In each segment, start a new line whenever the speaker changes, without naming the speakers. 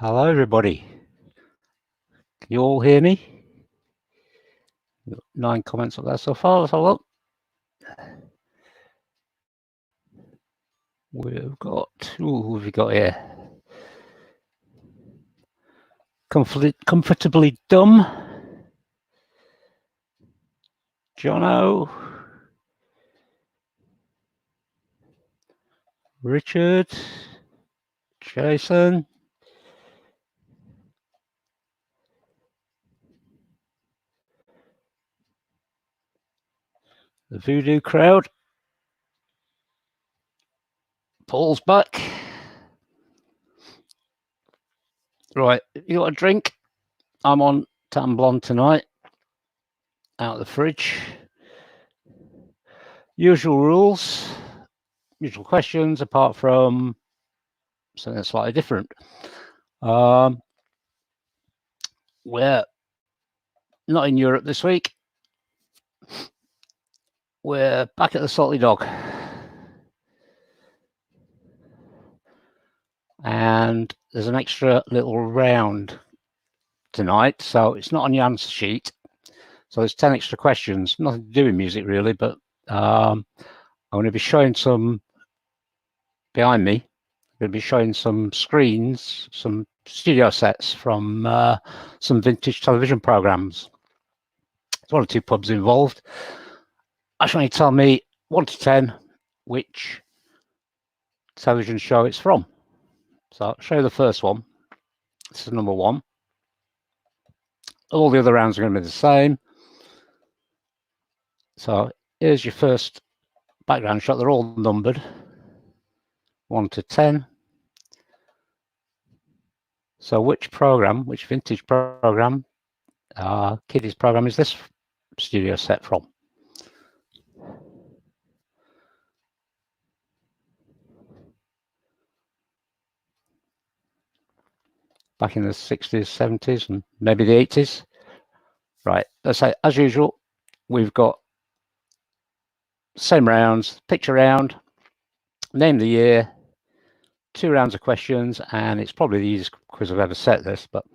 Hello, everybody. Can you all hear me? 9 comments up there so far. Let's have a look. We've got, who have we got here? Comfortably Dumb. Jono. Richard. Jason. The Voodoo Crowd. Paul's back. Right, you got a drink? I'm on Tam Blonde tonight. Out of the fridge. Usual rules. Usual questions, apart from something slightly different. We're not in Europe this week. We're back at the Salty Dog. And there's an extra little round tonight, so it's not on your answer sheet. So there's 10 extra questions, nothing to do with music really, but I'm going to be showing some behind me. I'm going to be showing some screens, some studio sets from some vintage television programs. There's 1 or 2 pubs involved. I just want you to tell me 1 to 10 which television show it's from. So I'll show you the first one. This is number 1. All the other rounds are going to be the same. So here's your first background shot. They're all numbered 1 to 10. So which program, which vintage program, kiddies program is this studio set from? Back in the 60s, 70s, and maybe the 80s. Right, let's say, as usual, we've got same rounds, picture round, name the year, 2 rounds of questions, and it's probably the easiest quiz I've ever set this, but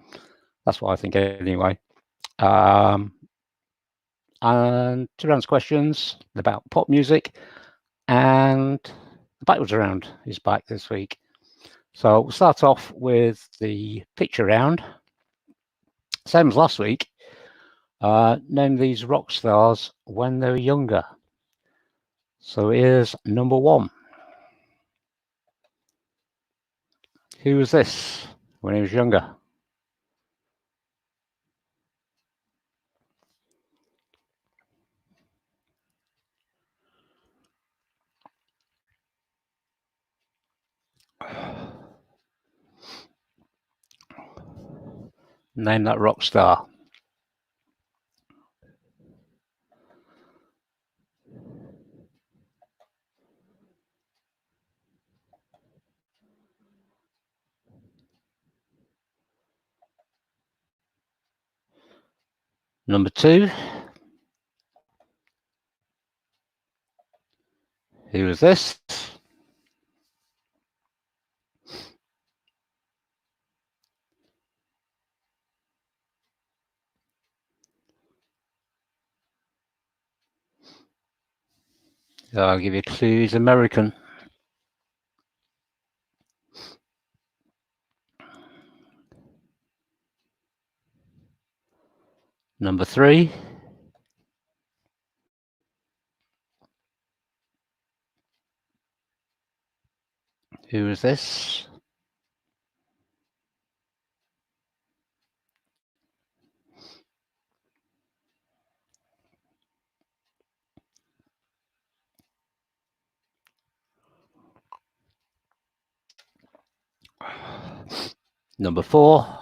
that's what I think anyway. And 2 rounds of questions about pop music, and the Backwards Round is back this week. So we'll start off with the picture round. Same as last week. Name these rock stars when they were younger. So here's number 1. Who was this when he was younger? Name that rock star. Number 2. Who was this? I'll give you a clue. He's American. Number 3. Who is this? Number 4.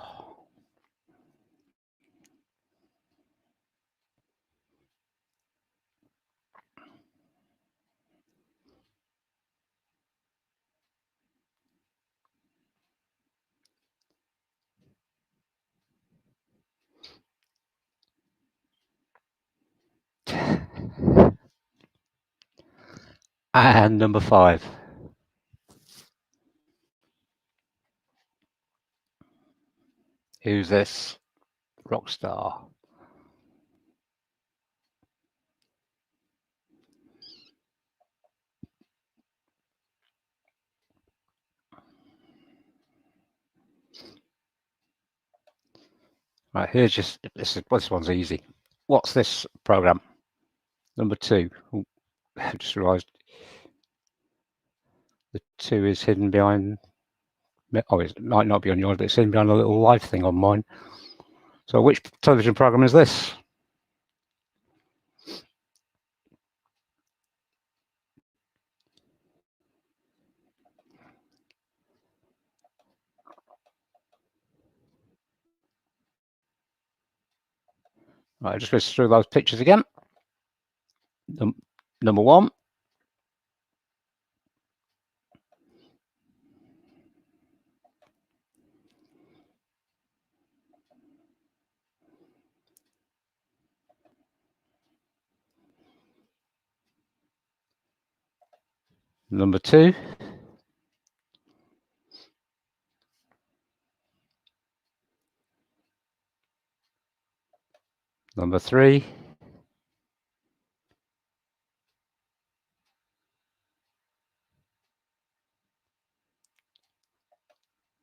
And number 5. Who's this rock star? Right, here's just this one's easy. What's this program? Number 2. Ooh, I just realised the 2 is hidden behind. Oh, it might not be on yours, but it's hidden behind a little live thing on mine. So, which television program is this? Right, just go through those pictures again. Number 1. Number 2. Number 3.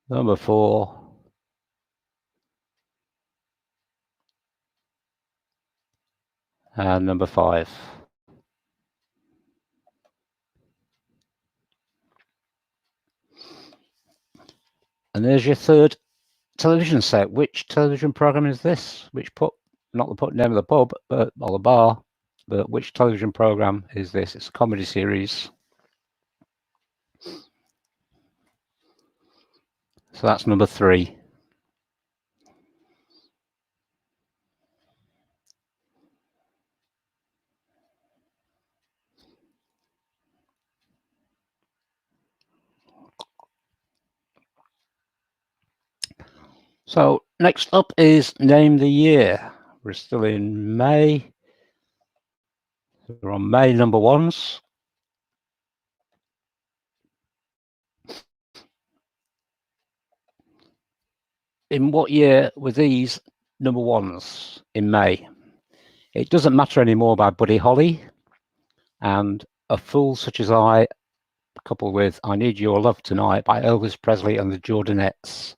Number 4. And number 5. And there's your third television set. Which television program is this? Which pub? Not the name of the pub, but or the bar. But which television program is this? It's a comedy series. So that's number 3. So next up is name the year. We're still in May. We're on May number 1s. In what year were these number 1s in May? It Doesn't Matter Anymore by Buddy Holly, and A Fool Such as I, coupled with I Need Your Love Tonight by Elvis Presley and the Jordanettes.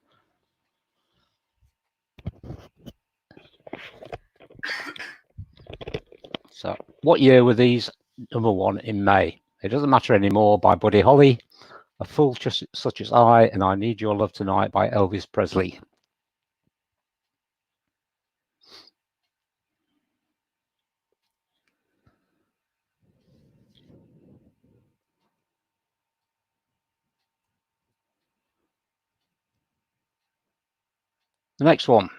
So, what year were these number 1 in May? It Doesn't Matter Anymore by Buddy Holly, A Fool Such as I, and I Need Your Love Tonight by Elvis Presley. The next one.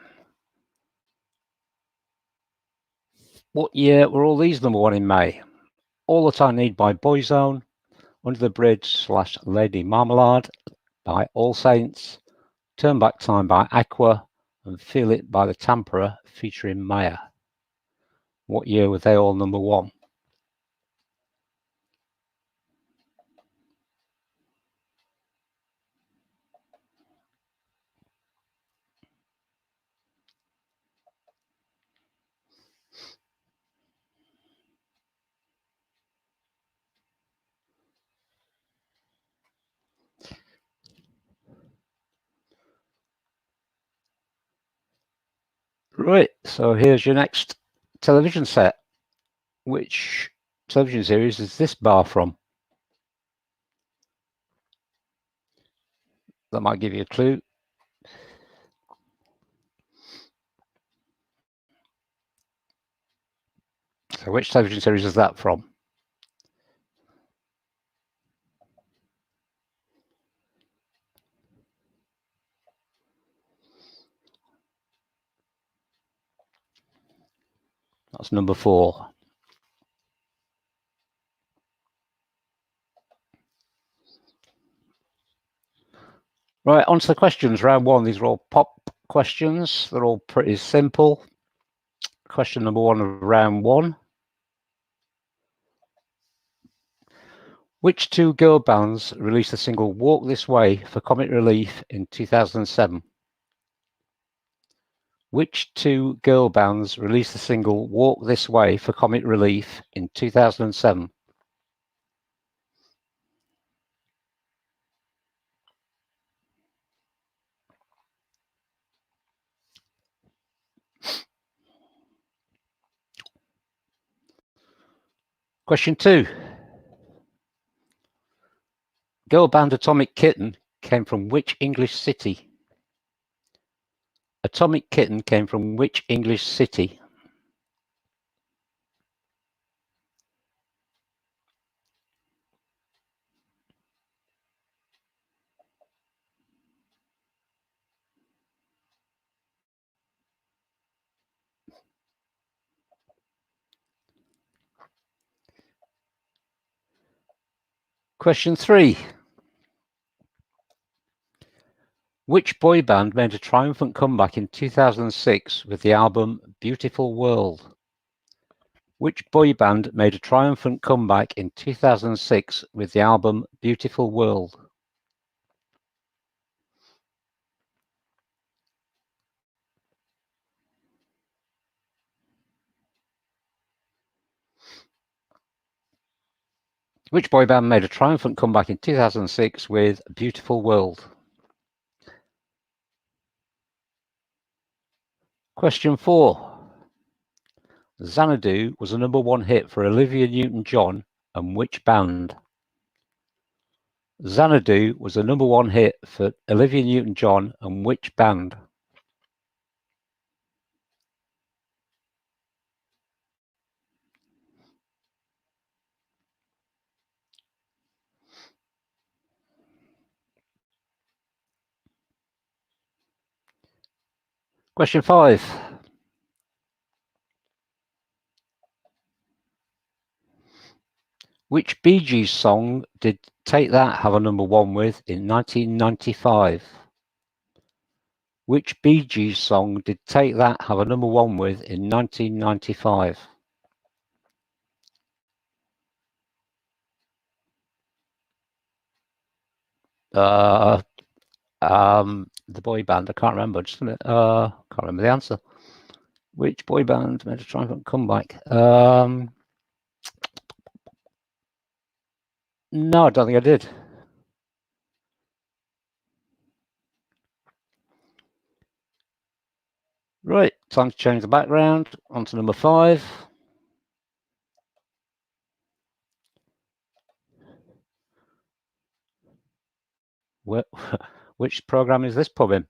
What year were all these number 1 in May? All That I Need by Boyzone, Under the Bridge / Lady Marmalade by All Saints, Turn Back Time by Aqua, and Feel It by the Tamperer featuring Maya. What year were they all number 1? Right, so here's your next television set. Which television series is this bar from? That might give you a clue. So which television series is that from? That's number 4. Right, on to the questions. Round 1. These are all pop questions. They're all pretty simple. Question number 1 of round 1. Which 2 girl bands released the single Walk This Way for Comic Relief in 2007? Which two girl bands released the single Walk This Way for Comic Relief in 2007? Question 2. Girl band Atomic Kitten came from which English city? Atomic Kitten came from which English city? Question 3. Which boy band made a triumphant comeback in 2006 with the album Beautiful World? Which boy band made a triumphant comeback in 2006 with the album Beautiful World? Which boy band made a triumphant comeback in 2006 with Beautiful World? Question 4. Xanadu was a #1 hit for Olivia Newton-John and which band? Xanadu was a #1 hit for Olivia Newton-John and which band? Question 5. Which Bee Gees song did Take That have a #1 with in 1995? Which Bee Gees song did Take That have a #1 with in 1995? The boy band. I can't remember. Can't remember the answer. Which boy band made a triumphant comeback? No, I don't think I did. Right, time to change the background. On to number 5. Which program is this pub in?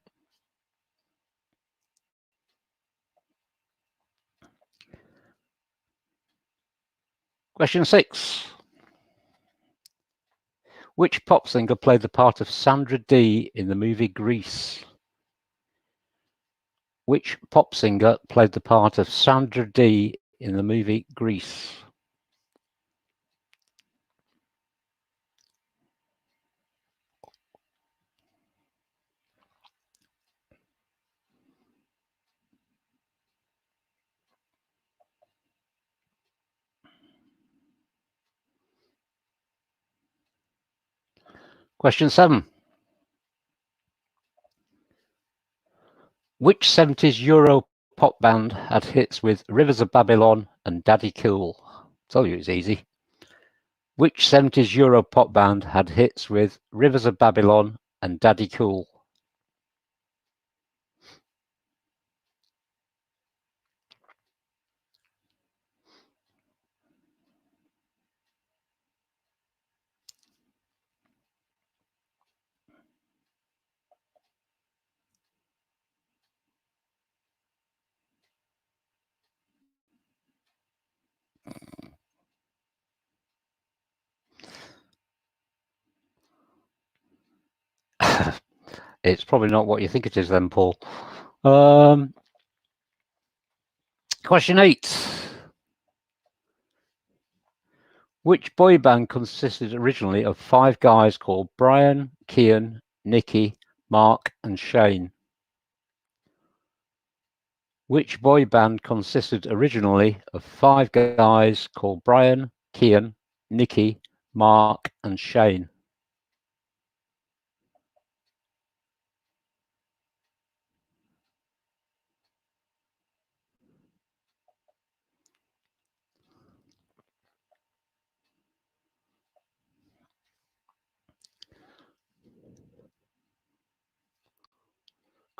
Question 6. Which pop singer played the part of Sandra Dee in the movie Grease? Which pop singer played the part of Sandra Dee in the movie Grease? Question 7. Which 70s Euro pop band had hits with Rivers of Babylon and Daddy Cool? Told you it's easy. Which 70s Euro pop band had hits with Rivers of Babylon and Daddy Cool? It's probably not what you think it is then, Paul. Question 8. Which boy band consisted originally of 5 guys called Brian, Kian, Nicky, Mark, and Shane? Which boy band consisted originally of 5 guys called Brian, Kian, Nicky, Mark, and Shane?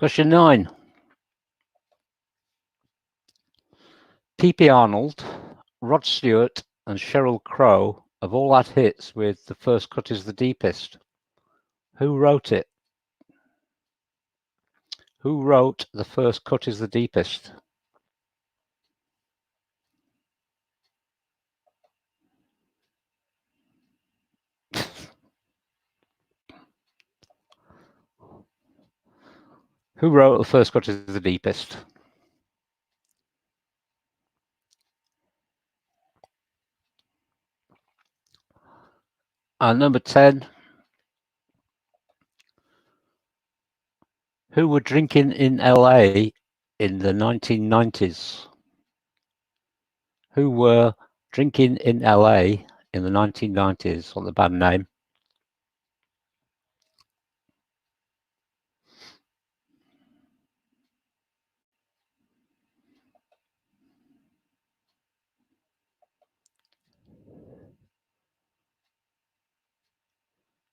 Question 9. P.P. Arnold, Rod Stewart, and Sheryl Crow have all had hits with The First Cut is the Deepest. Who wrote it? Who wrote The First Cut is the Deepest? Who wrote The First Cut is the Deepest? And number 10. Who were drinking in LA in the 1990s? Who were drinking in LA in the 1990s on the band name?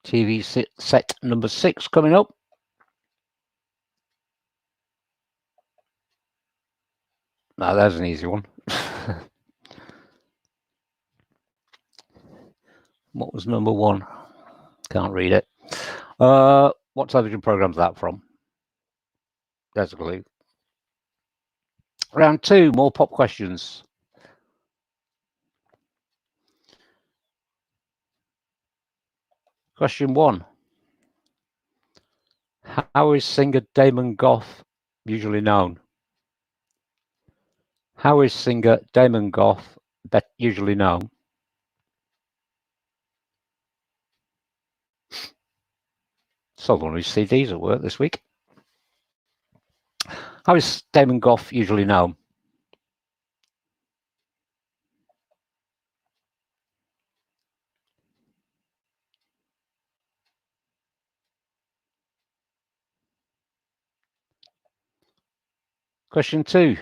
TV set number 6 coming up. Now, there's an easy one. What was number 1? Can't read it. What television program's that from? There's a clue. Round 2, more pop questions. Question 1. How is singer Damon Gough usually known? How is singer Damon Gough usually known? Sold one of his CDs at work this week. How is Damon Gough usually known? Question 2.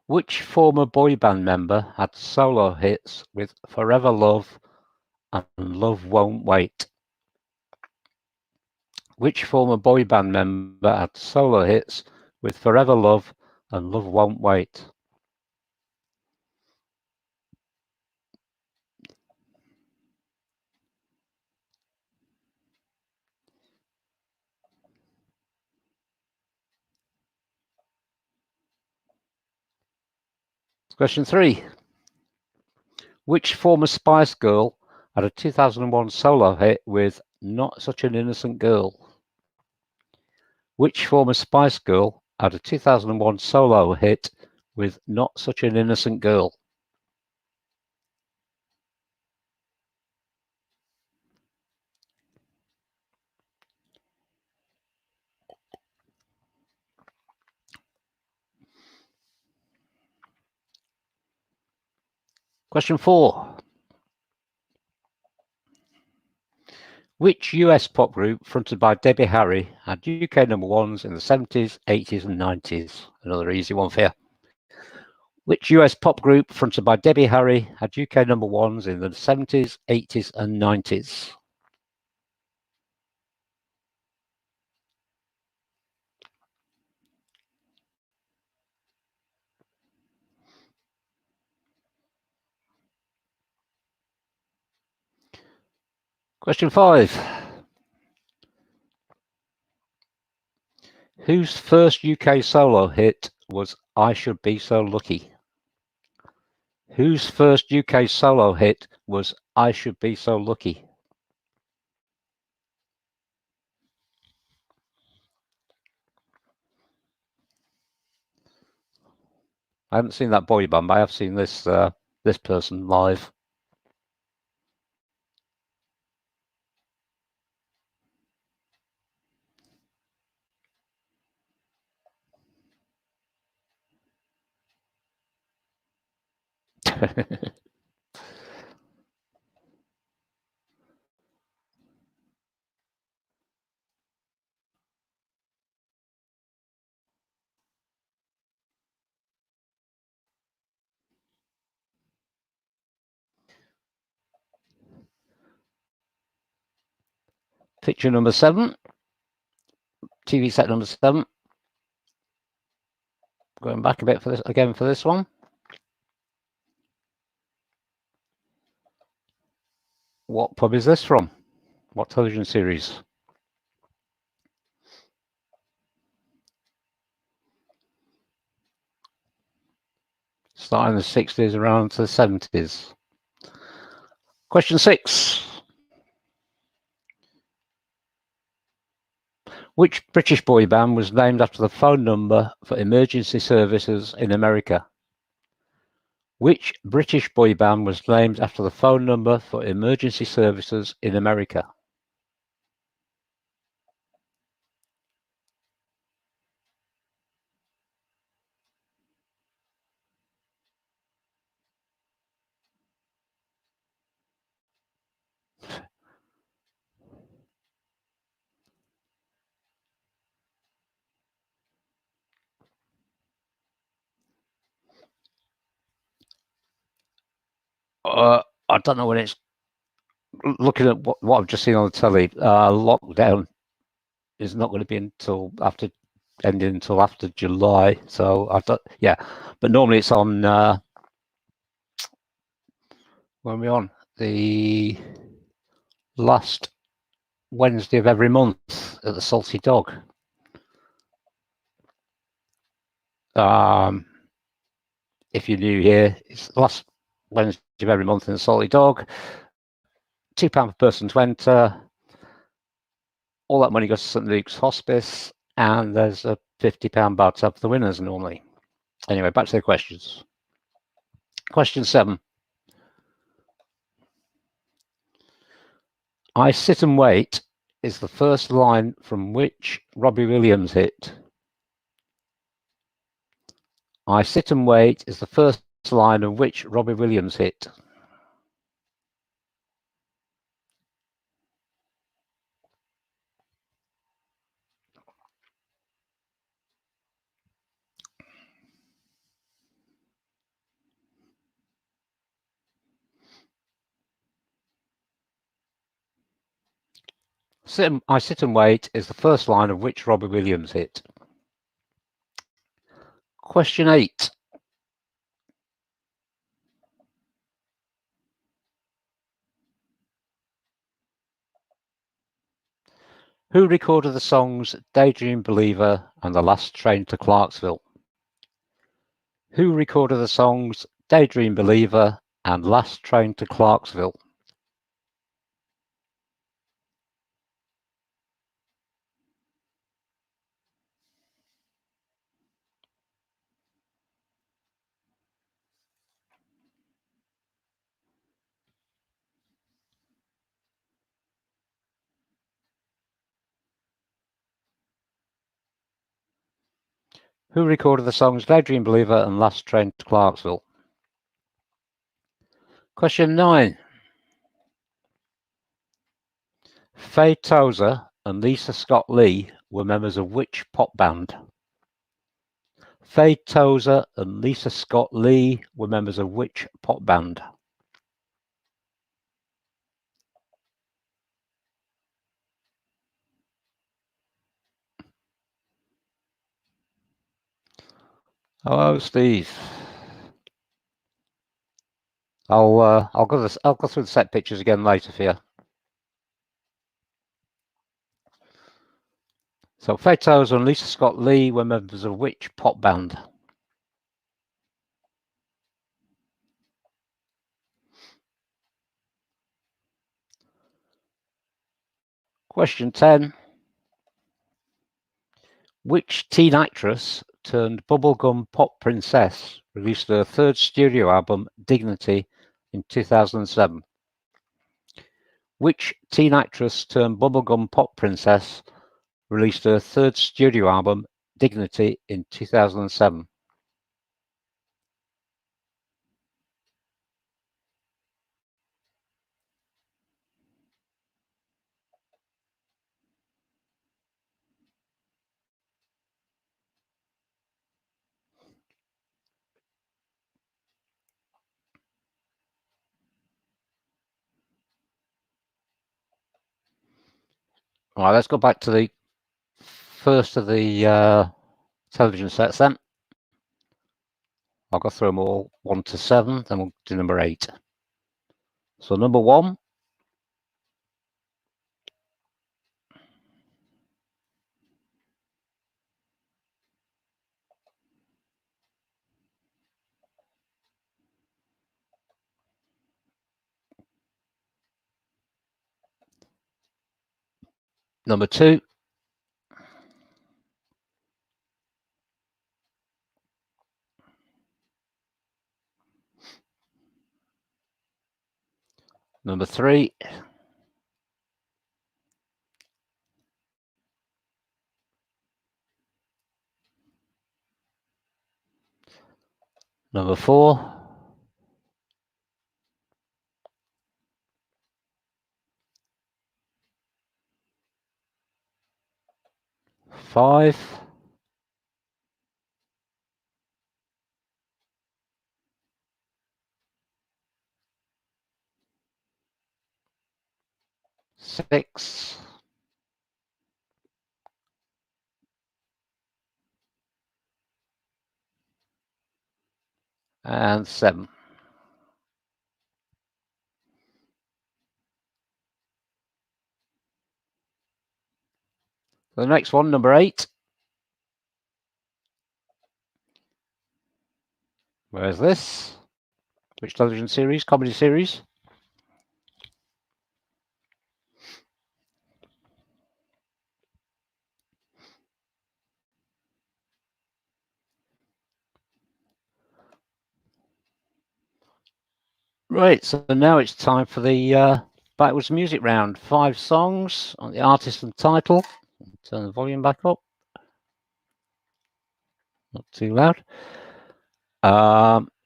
Which former boy band member had solo hits with Forever Love and Love Won't Wait? Which former boy band member had solo hits with Forever Love and Love Won't Wait? Question 3. Which former Spice Girl had a 2001 solo hit with Not Such an Innocent Girl? Which former Spice Girl had a 2001 solo hit with Not Such an Innocent Girl? Question 4. Which US pop group fronted by Debbie Harry had UK number ones in the 70s, 80s and 90s? Another easy one for you. Which US pop group fronted by Debbie Harry had UK number ones in the 70s, 80s and 90s? Question 5. Whose first UK solo hit was I Should Be So Lucky? Whose first UK solo hit was I Should Be So Lucky? I haven't seen that boy band, but I have seen this this person live. Picture number 7. TV set number 7. Going back a bit for this again for this one. What pub is this from? What television series? Starting in the 60s, around to the 70s. Question 6. Which British boy band was named after the phone number for emergency services in America? Which British boy band was named after the phone number for emergency services in America? I don't know when it's looking at what I've just seen on the telly. Lockdown is not going to be until after ending until after July. So I thought, yeah, but normally it's on. When are we on? The last Wednesday of every month at the Salty Dog. If you're new here, it's the last Wednesday of every month in the Salty Dog. £2 per person to enter. All that money goes to St Luke's Hospice, and there's a £50 bar tab for the winners normally. Anyway, back to the questions. Question 7. I Sit and Wait is the first line from which Robbie Williams hit? I Sit and Wait is the first line of which Robbie Williams hit? I Sit and Wait is the first line of which Robbie Williams hit? Question 8. Who recorded the songs Daydream Believer and The Last Train to Clarksville? Who recorded the songs Daydream Believer and Last Train to Clarksville? Who recorded the songs Daydream Believer and Last Train to Clarksville? Question 9. Faye Tozer and Lisa Scott Lee were members of which pop band? Faye Tozer and Lisa Scott Lee were members of which pop band? Hello, Steve. I'll go through the set pictures again later for you. So Faye Tozer and Lisa Scott Lee were members of which pop band? Question 10. Which teen actress turned bubblegum pop princess released her third studio album, Dignity, in 2007? Which teen actress turned bubblegum pop princess released her third studio album, Dignity, in 2007? All right, let's go back to the first of the television sets then. I'll go through them all 1 to 7, then we'll do number 8. So number 1. Number 2. Number 3. Number 4. Five. 6. And 7. The next one, number 8. Where's this? Which television series? Comedy series? Right, so now it's time for the backwards music round. 5 songs on the artist and title. Turn the volume back up. Not too loud.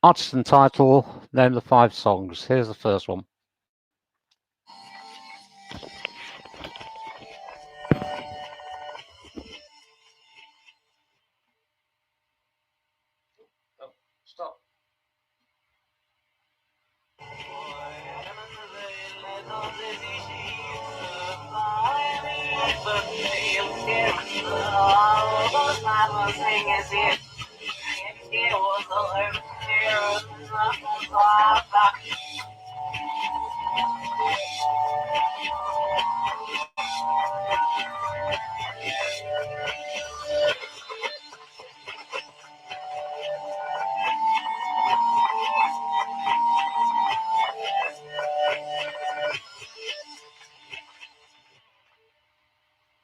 Artist and title, name the 5 songs. Here's the first one. Oh, stop.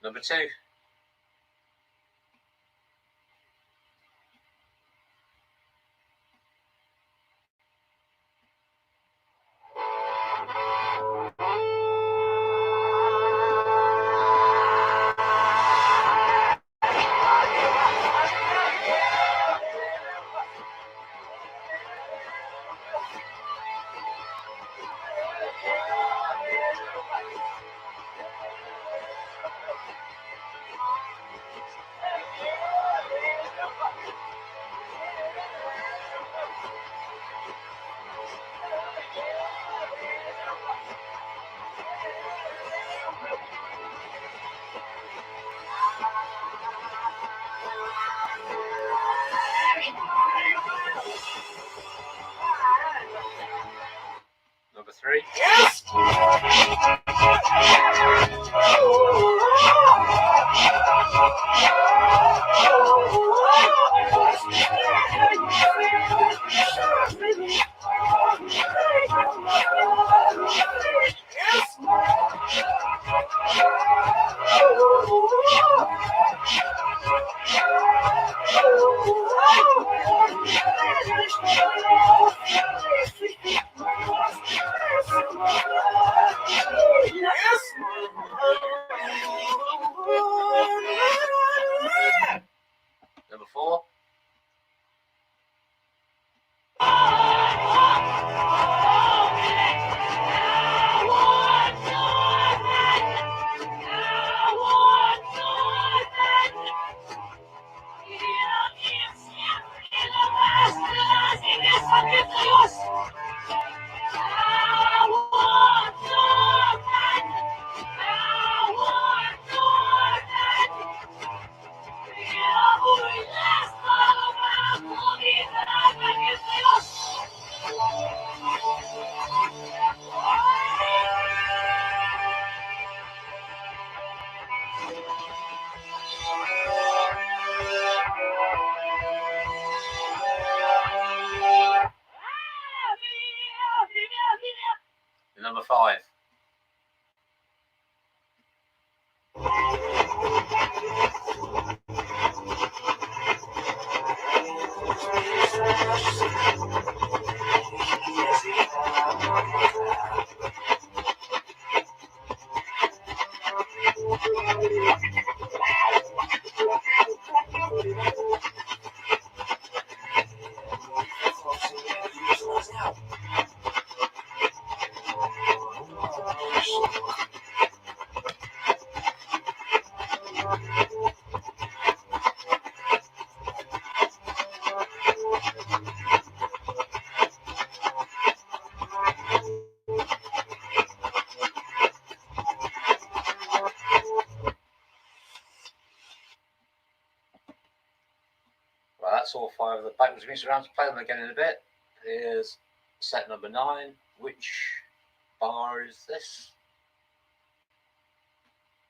Number 2. Number 3. Yes! Number 4. 5. Well, that's all 5 of the backwards music rounds. Play them again in a bit. Here's set number 9. Which bar is this?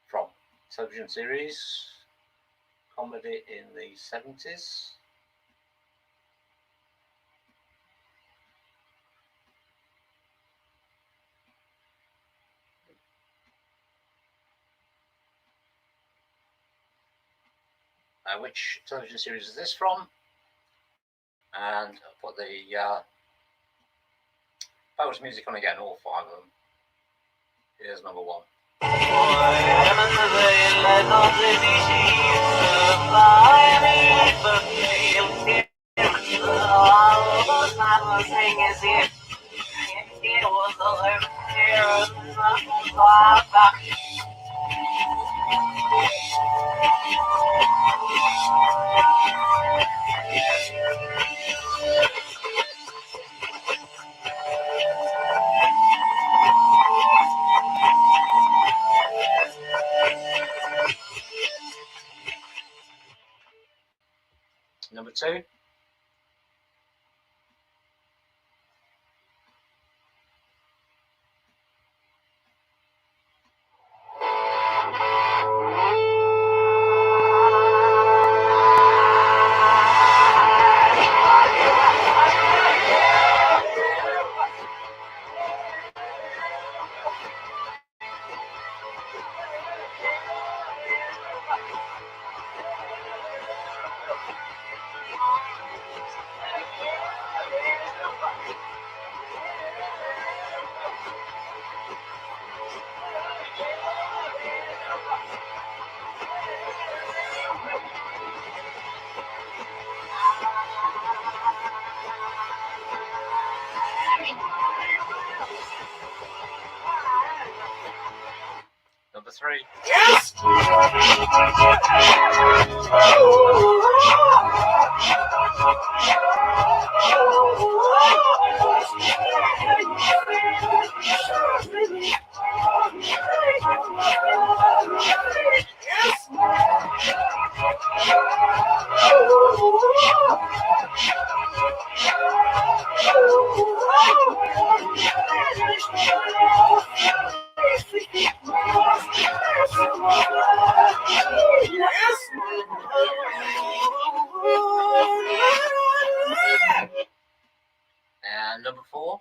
From television series, comedy in the 70s. Which television series is this from? And I'll put the backwards music on again, all 5 of them. Here's number 1. Number 2. Number 3. Yes! And number 4.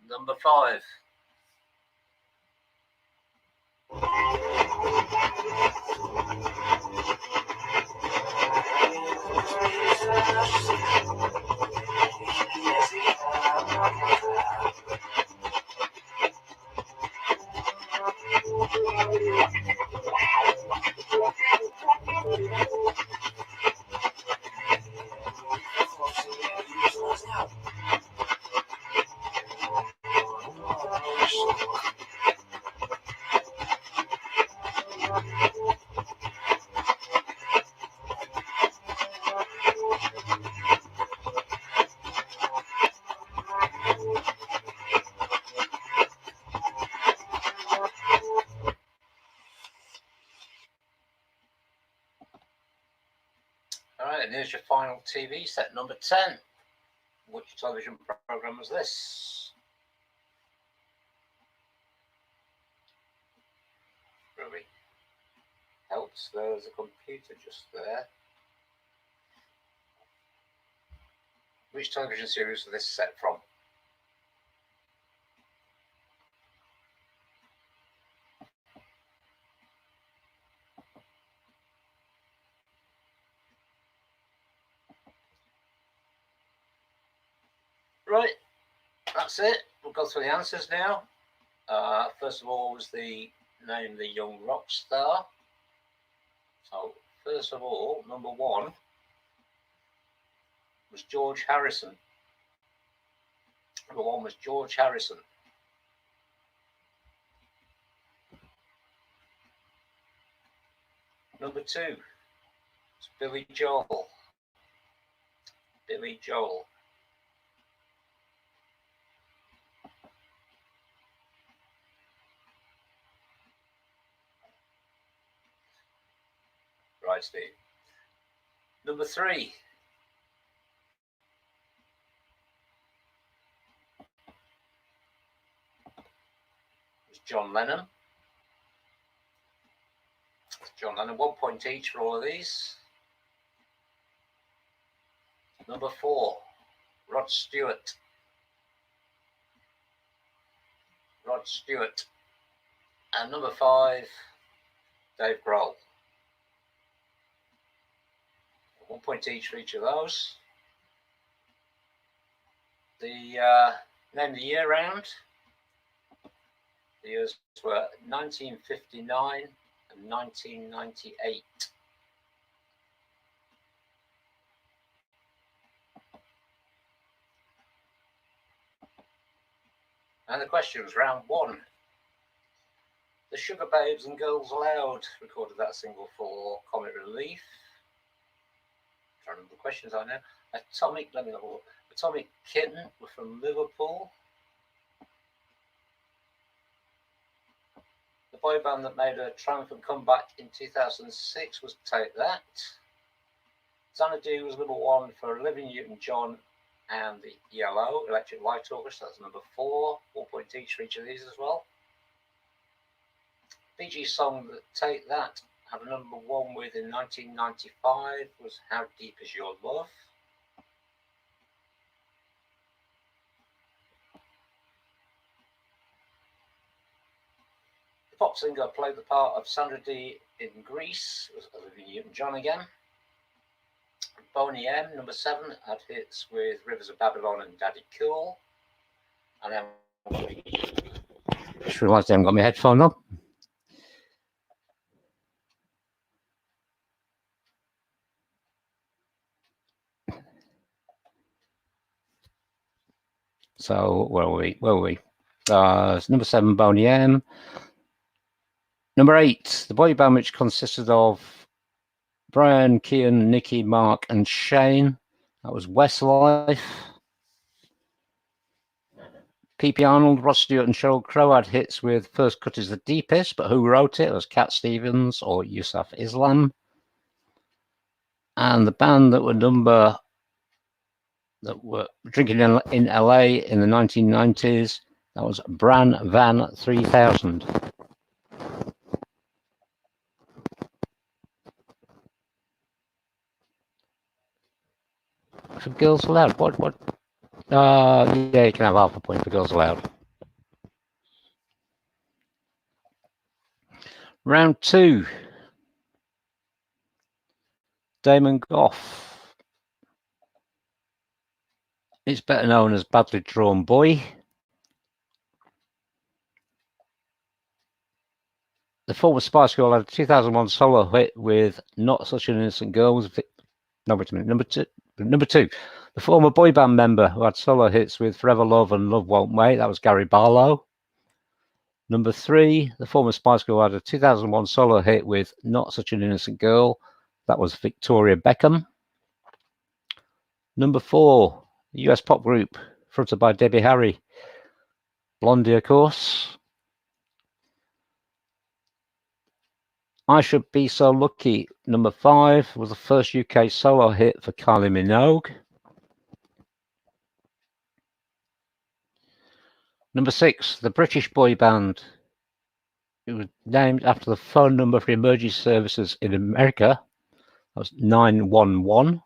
Number 5. All right, and here's your final TV set, number 10. Which television program was this? Really helps. There's a computer just there. Which television series was this set from? Right, that's it. We'll go through the answers now. First of all was the name the young rock star. So first of all, number 1 was George Harrison. Number 1 was George Harrison. Number 2 was Billy Joel. Billy Joel. Right, Steve. Number 3 was John Lennon. John Lennon, 1 point each for all of these. Number 4, Rod Stewart. Rod Stewart. And number 5, Dave Grohl. 1 point each for each of those. The name of the year round. The years were 1959 and 1998. And the questions, round 1. The Sugar Babes and Girls Aloud recorded that single for Comic Relief. I'm trying to remember the questions I know. Atomic Kitten were from Liverpool. The boy band that made a triumphant comeback in 2006 was Take That. Xanadu was number 1 for Olivia Newton-John and the Yellow Electric Light Orchestra. That's number 4. 1 point each for each of these as well. Bee Gees song that Take That had a number 1 with in 1995 was How Deep Is Your Love. The pop singer played the part of Sandra Dee in Grease, was Olivia Newton-John again. Boney M, number 7, had hits with Rivers of Babylon and Daddy Cool. And then just realised I haven't got my headphone on. So where were we? Number 7, Boney M. Number 8, the boy band, which consisted of Brian, Kian, Nicky, Mark, and Shane. That was Westlife. P.P. Arnold, Rod Stewart, and Sheryl Crow had hits with First Cut Is the Deepest, but who wrote it? It was Cat Stevens or Yusuf Islam. And the band that were drinking in LA in the 1990s, that was Bran Van 3000. For Girls Aloud, what? Yeah, you can have half a point for Girls Aloud. Round 2. Damon Gough. It's better known as Badly Drawn Boy. The former Spice Girl had a 2001 solo hit with Not Such an Innocent Girl. No, wait a minute. Number two. The former boy band member who had solo hits with Forever Love and Love Won't Wait. That was Gary Barlow. Number 3. The former Spice Girl had a 2001 solo hit with Not Such an Innocent Girl. That was Victoria Beckham. Number 4. The US pop group fronted by Debbie Harry. Blondie, of course. I Should Be So Lucky, number 5, was the first UK solo hit for Kylie Minogue. Number 6, the British boy band. It was named after the phone number for emergency services in America. That was 911.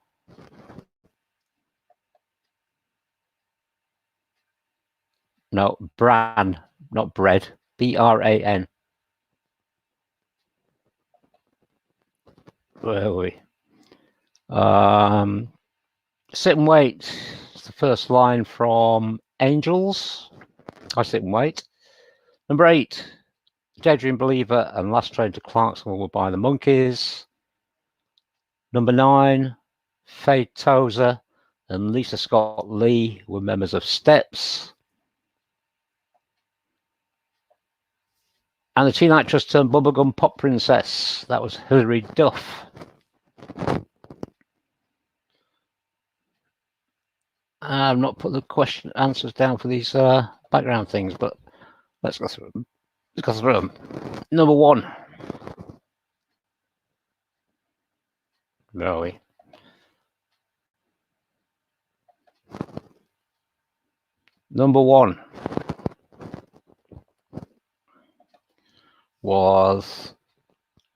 No, Bran, not bread. Bran. Where are we? Sit and Wait. It's the first line from Angels. I Sit and Wait. Number 8, Daydream Believer and Last Train to Clarksville were by the Monkees. Number 9, Faye Tozer and Lisa Scott Lee were members of Steps. And the teen actress turned bubblegum pop princess. That was Hilary Duff. I've not put the question answers down for these background things, but let's go through them. Number 1. Really? Number 1 was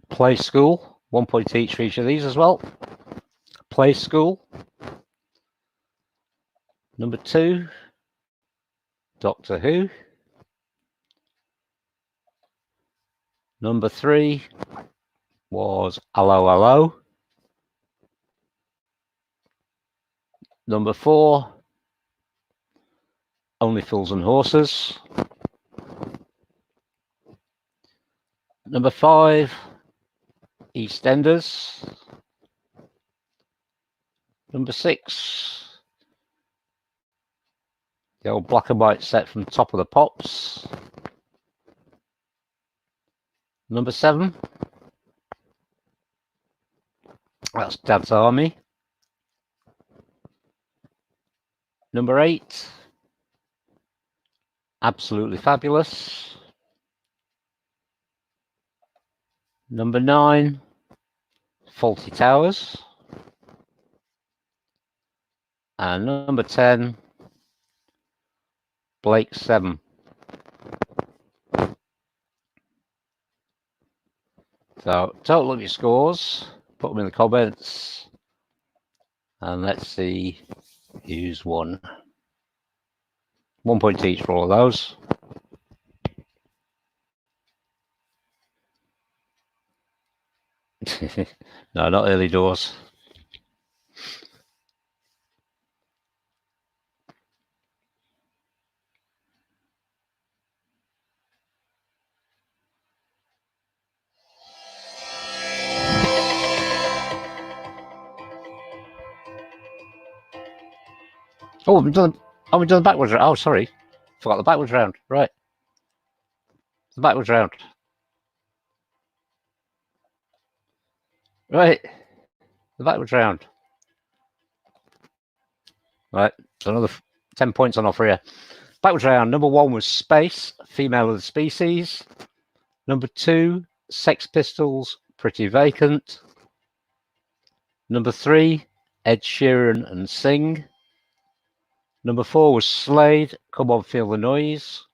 Play School. 1 point each for each of these as well. Play School. Number 2, Doctor Who. Number 3 was Hello Hello. Number 4, Only Fools and Horses. Number 5, EastEnders. Number 6, the old black and white set from Top of the Pops. Number 7, that's Dad's Army. Number 8, Absolutely Fabulous. Number 9, Fawlty Towers. And number 10, Blake 7. So, total of your scores. Put them in the comments. And let's see who's won. 1 point each for all of those. No, not early doors. Oh, we've done the backwards round. Oh, sorry. Forgot the backwards round. Right. The backwards round. Right. The backwards round. Right. So another 10 points on offer here. Backwards round. Number 1 was Space, Female of the Species. Number 2, Sex Pistols, Pretty Vacant. Number 3, Ed Sheeran and Sing. Number 4 was Slade, Come On Feel the Noise.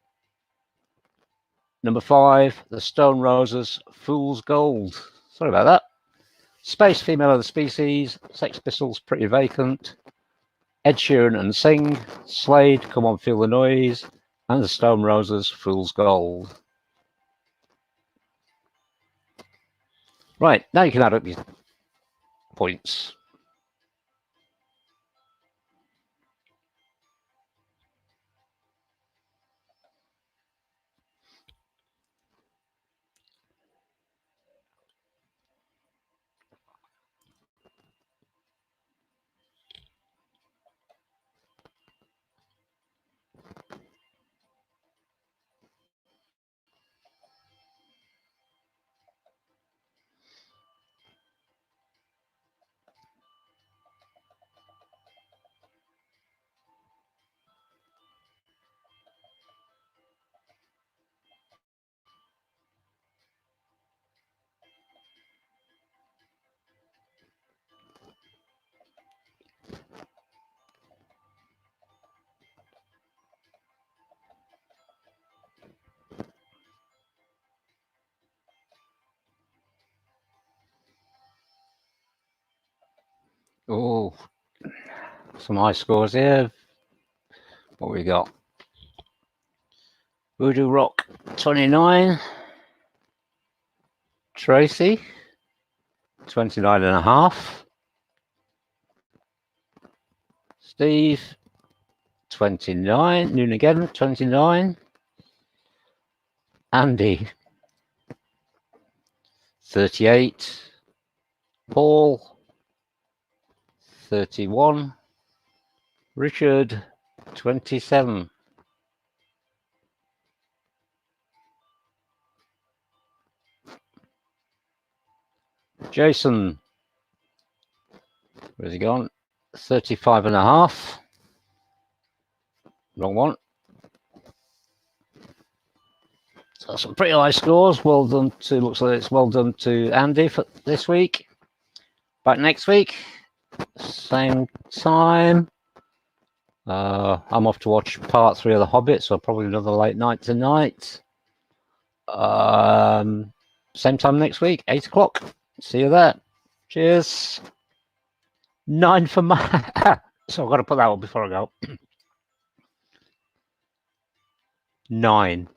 Number 5, The Stone Roses, Fool's Gold. Sorry about that. Space, Female of the Species, Sex Pistols, Pretty Vacant, Ed Sheeran and Sing, Slade, Come On Feel the Noise, and The Stone Roses, Fool's Gold. Right, now you can add up your points. Oh, some high scores here. What we got? Voodoo Rock 29. Tracy 29 and a half. Steve 29. Noon again 29. Andy 38. Paul 31. Richard 27. Jason, where's he gone? 35 and a half. Wrong one. So some pretty high scores. Well done to, looks like it's well done to Andy for this week. Back next week, same time. I'm off to watch part 3 of The Hobbit, so probably another late night tonight. Same time next week, 8 o'clock. See you there. Cheers. 9 for Matt. So I've got to put that one before I go. 9.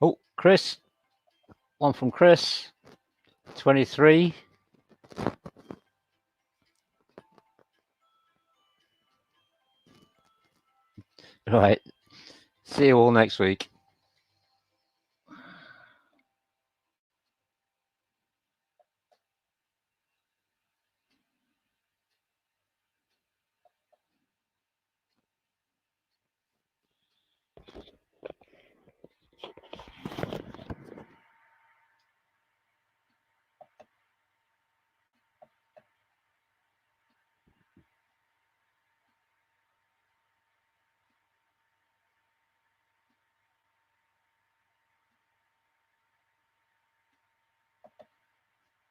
Oh, Chris. One from Chris. 23. Right. See you all next week.